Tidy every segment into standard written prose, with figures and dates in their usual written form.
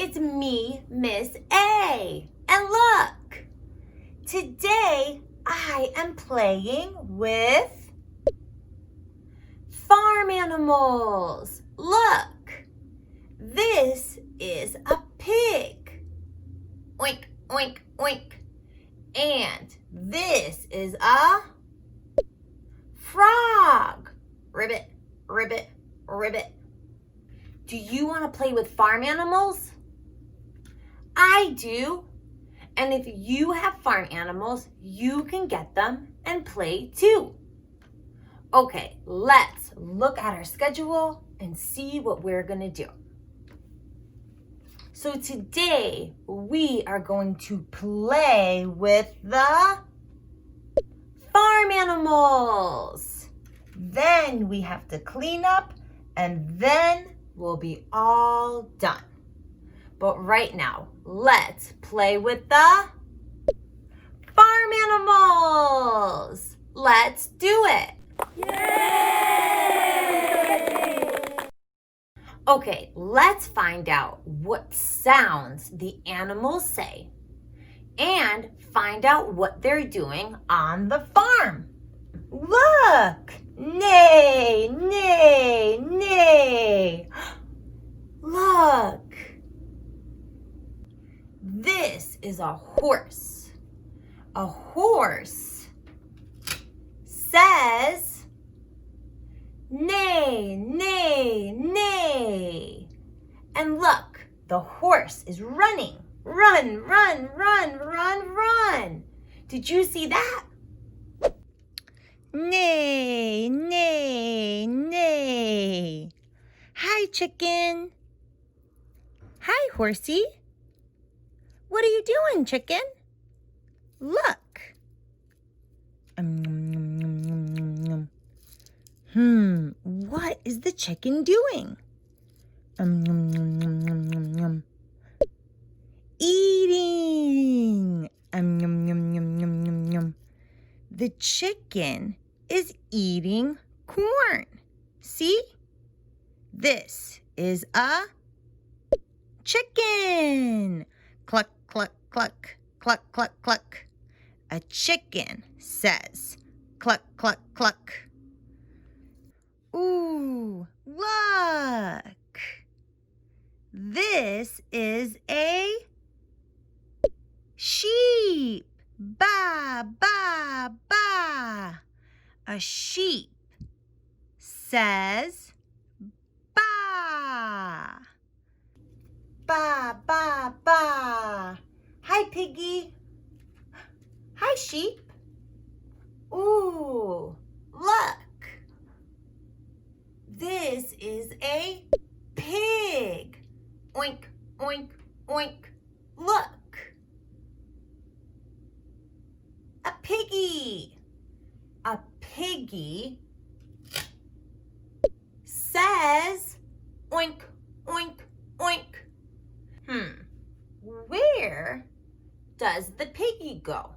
it's me, Miss A. And look, today I am playing with farm animals. Look, this is a pig. Oink, oink, oink. And this is a frog. Ribbit, ribbit, ribbit. Do you want to play with farm animals? I do. And if you have farm animals, you can get them and play too. Okay, let's look at our schedule and see what we're going to do. So today we are going to play with the farm animals. Then we have to clean up and then we'll be all done. But right now, let's play with the farm animals. Let's do it. Yay! Okay, let's find out what sounds the animals say and find out what they're doing on the farm. Look! Neigh, neigh, neigh. Look! This is a horse. A horse says, neigh, neigh, neigh. And look, the horse is running. Run, run, run, run, run. Did you see that? Neigh, neigh, neigh. Hi, chicken. Hi, horsey. What are you doing, chicken? Look. What is the chicken doing? Eating. The chicken is eating corn. See? This is a chicken. Cluck, cluck, cluck, cluck, cluck, cluck. A chicken says, cluck, cluck, cluck. Ooh, look. This is a sheep. Ba, ba, ba. A sheep says, ba. Ba, ba, ba. Hi, piggy. Hi, sheep. Ooh, look. This is a pig. Oink, oink, oink. Look. A piggy. A piggy says, oink, oink, oink. Where does the piggy go?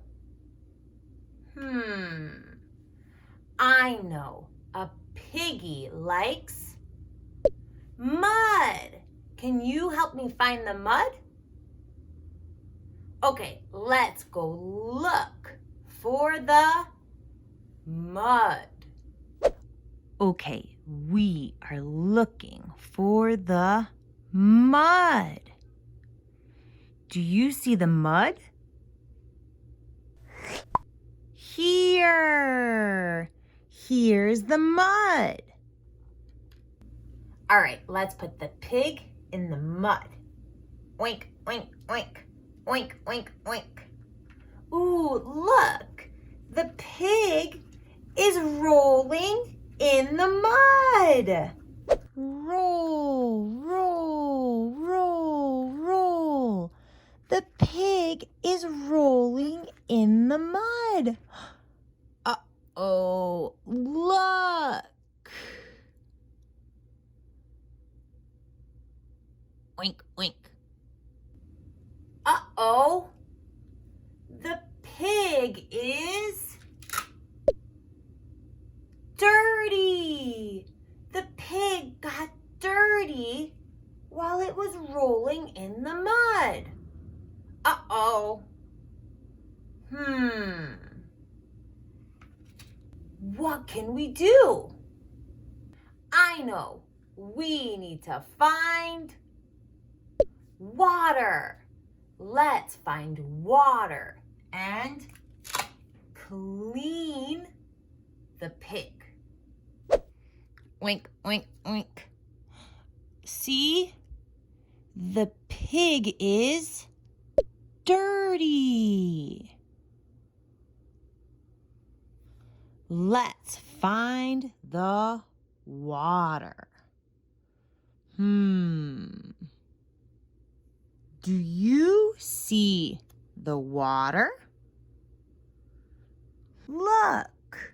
I know. A piggy likes mud. Can you help me find the mud? Okay, let's go look for the mud. Okay, we are looking for the mud. Do you see the mud? Here. Here's the mud. All right, let's put the pig in the mud. Oink, oink, oink. Oink, oink, oink. Ooh, look. The pig is rolling in the mud. Roll, roll, roll, roll. The pig is rolling in the mud. Uh-oh, look. Oink, oink. Uh-oh. The pig is dirty. The pig got dirty while it was rolling in the What can we do? I know. We need to find water. Let's find water and clean the pig. Oink, oink, oink. See? The pig is dirty. Let's find the water. Do you see the water? Look.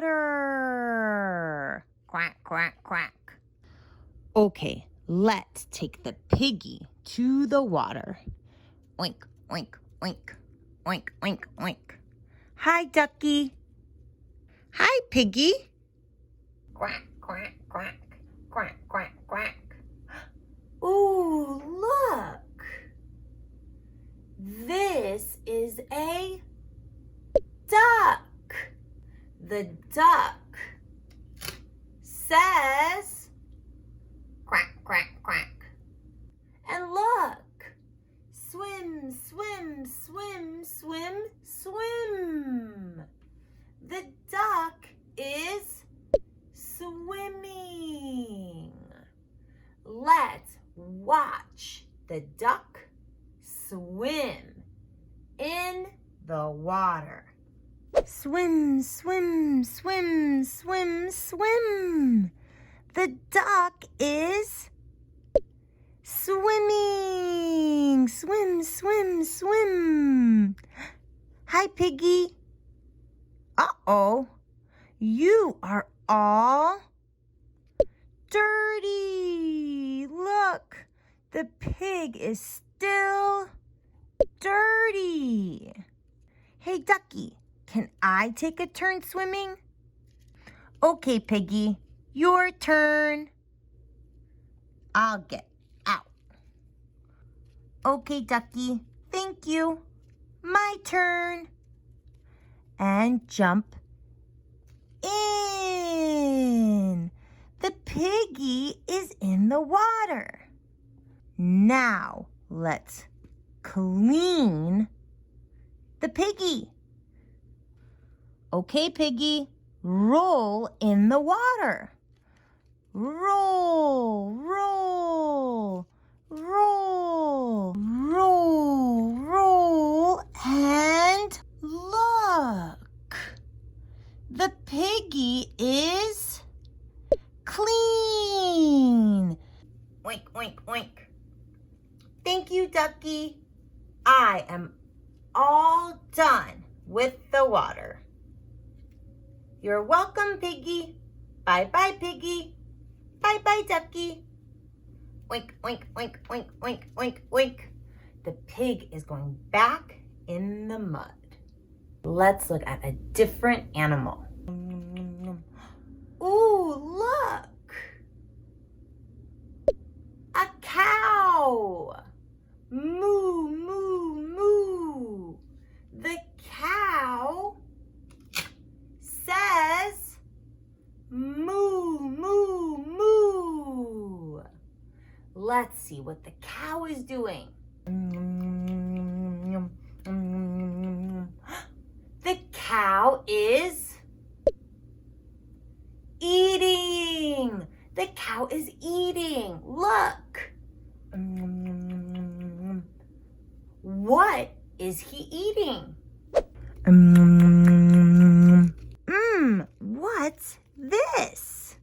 Water. Quack, quack, quack. Okay, let's take the piggy to the water. Oink, oink, oink. Oink, oink, oink. Hi, ducky. Hi, piggy. Quack, quack, quack. Quack, quack, quack. Ooh, look. This is a duck. The duck says quack, quack, quack. And look, swim, swim, swim, swim, swim. The duck is swimming. Let's watch the duck swim in the water. Swim, swim, swim, swim, swim. The duck is swimming. Swim, swim, swim. Hi, piggy. Uh-oh. You are all dirty. Look, the pig is still dirty. Hey, ducky, can I take a turn swimming? Okay, piggy, your turn. I'll get out. Okay, ducky, thank you. My turn. And jump in. The piggy is in the water. Now let's clean the piggy. Okay, piggy, roll in the water. Roll, roll, roll, roll, roll, and look. The piggy is clean. Oink, oink, oink. Thank you, ducky. I am all done with the water. You're welcome, piggy. Bye-bye, piggy. Bye-bye, ducky. Oink, oink, oink, oink, oink, oink, oink. The pig is going back in the mud. Let's look at a different animal. Ooh, look! A cow! Moo, moo, moo! The cow says moo, moo, moo! Let's see what the cow is doing. The cow is eating. The cow is eating. Look. What is he eating? What's this?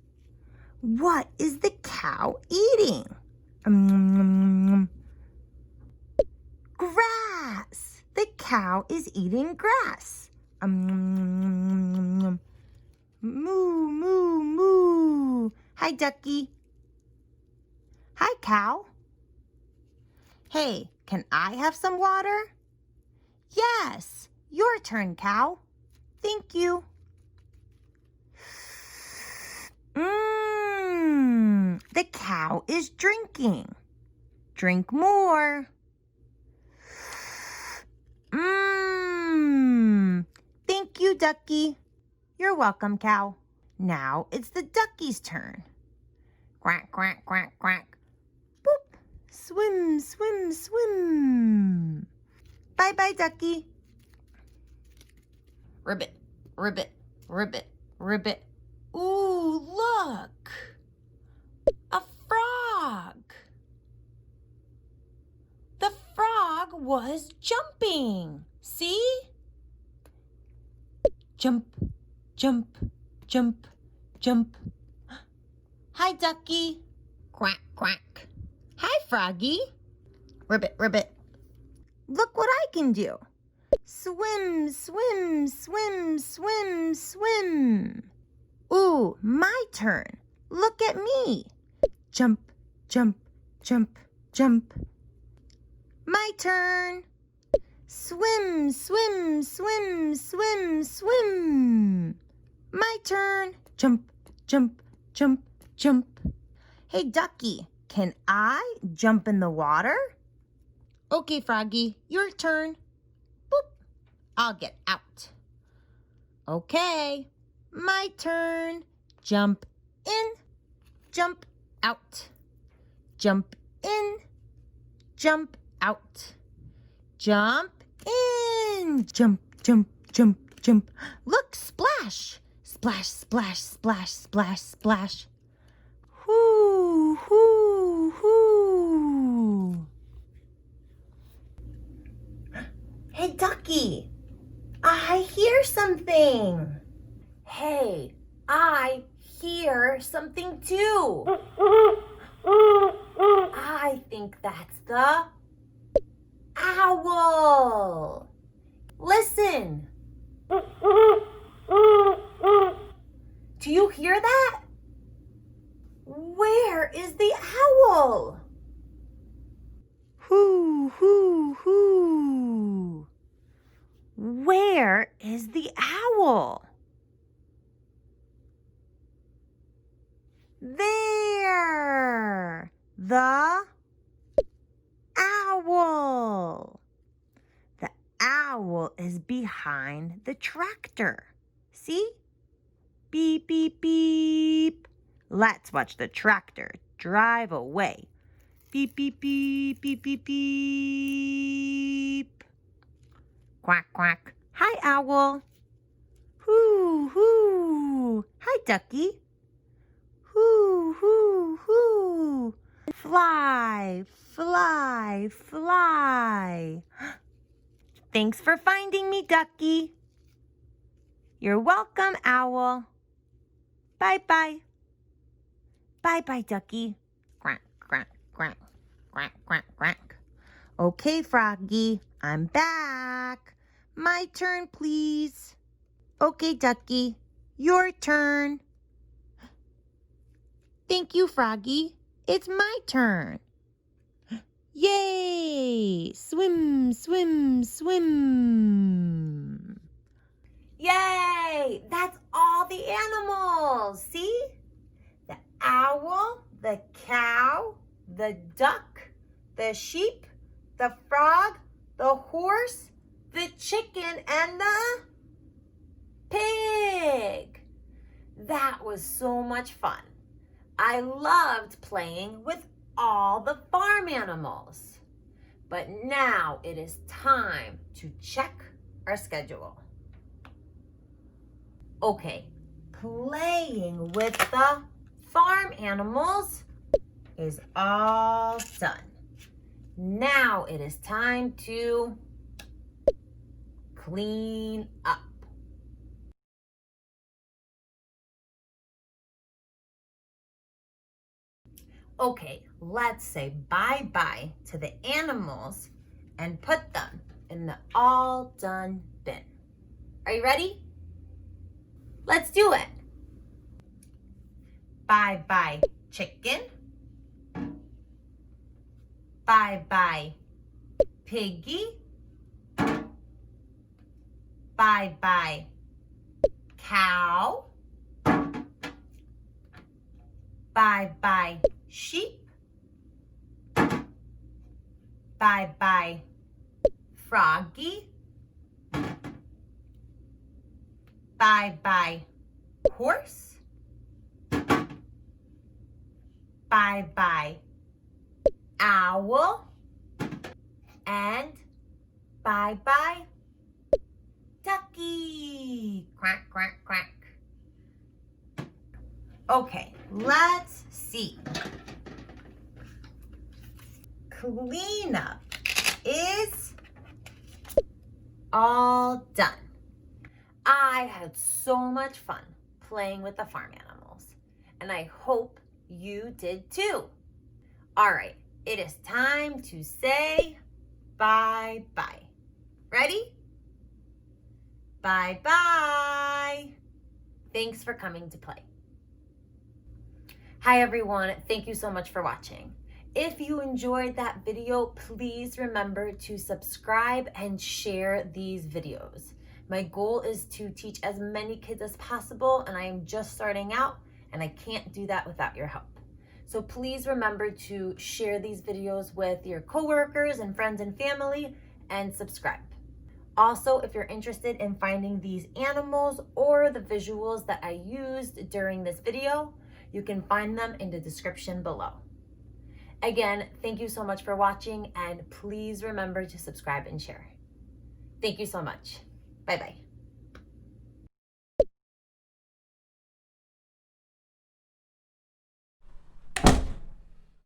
What is the cow eating? Grass. The cow is eating grass. Moo, moo, moo. Hi, ducky. Hi, cow. Hey, can I have some water? Yes, your turn, cow. Thank you. The cow is drinking. Drink more. ducky. You're welcome, cow. Now it's the ducky's turn. Quack, quack, quack, quack. Boop. Swim, swim, swim. Bye-bye, ducky. Ribbit, ribbit, ribbit, ribbit. Ooh, look! A frog! The frog was jumping. See? Jump, jump, jump, jump. Hi, ducky. Quack, quack. Hi, froggy. Ribbit, ribbit. Look what I can do. Swim, swim, swim, swim, swim. Ooh, my turn. Look at me. Jump, jump, jump, jump. My turn. Swim, swim, swim, swim, swim. My turn. Jump, jump, jump, jump. Hey, ducky, can I jump in the water? Okay, froggy, your turn. Boop. I'll get out. Okay, my turn. Jump in, jump out. Jump in, jump out. Jump in. Jump, jump, jump, jump. Look, splash. Splash, splash, splash, splash, splash. Hoo, hoo, hoo. Hey, ducky, I hear something. Hey, I hear something too. I think that's the owl. Listen. Do you hear that? Where is the owl? Hoo, hoo, hoo. Where is the owl? There. The owl. The owl is behind the tractor. See? Beep, beep, beep. Let's watch the tractor drive away. Beep, beep, beep, beep, beep, beep. Quack, quack. Hi, owl. Hoo, hoo. Hi, ducky. Hoo, hoo, hoo. Fly, fly, fly. Thanks for finding me, ducky. You're welcome, owl. Bye-bye. Bye-bye, ducky. Quack, quack, quack, quack, quack, quack. Okay, froggy, I'm back. My turn, please. Okay, ducky, your turn. Thank you, froggy. It's my turn. Yay! Swim, swim, swim. Yay! That's all the animals. See? The owl, the cow, the duck, the sheep, the frog, the horse, the chicken, and the pig. That was so much fun. I loved playing with all the farm animals. But now it is time to check our schedule. Okay, playing with the farm animals is all done. Now it is time to clean up. Okay, let's say bye-bye to the animals and put them in the all done bin. Are you ready? Let's do it. Bye-bye, chicken. Bye-bye, piggy. Bye-bye, cow. Bye-bye, sheep. Bye-bye, froggy. Bye-bye, horse. Bye-bye, owl. And bye-bye, ducky. Quack, quack, quack. Okay, let's see. Cleanup is all done. I had so much fun playing with the farm animals, and I hope you did too. All right, it is time to say bye-bye. Ready? Bye-bye. Thanks for coming to play. Hi everyone, thank you so much for watching. If you enjoyed that video, please remember to subscribe and share these videos. My goal is to teach as many kids as possible, and I am just starting out, and I can't do that without your help. So please remember to share these videos with your coworkers and friends and family, and subscribe. Also, if you're interested in finding these animals or the visuals that I used during this video, you can find them in the description below. Again, thank you so much for watching, and please remember to subscribe and share. Thank you so much. Bye-bye.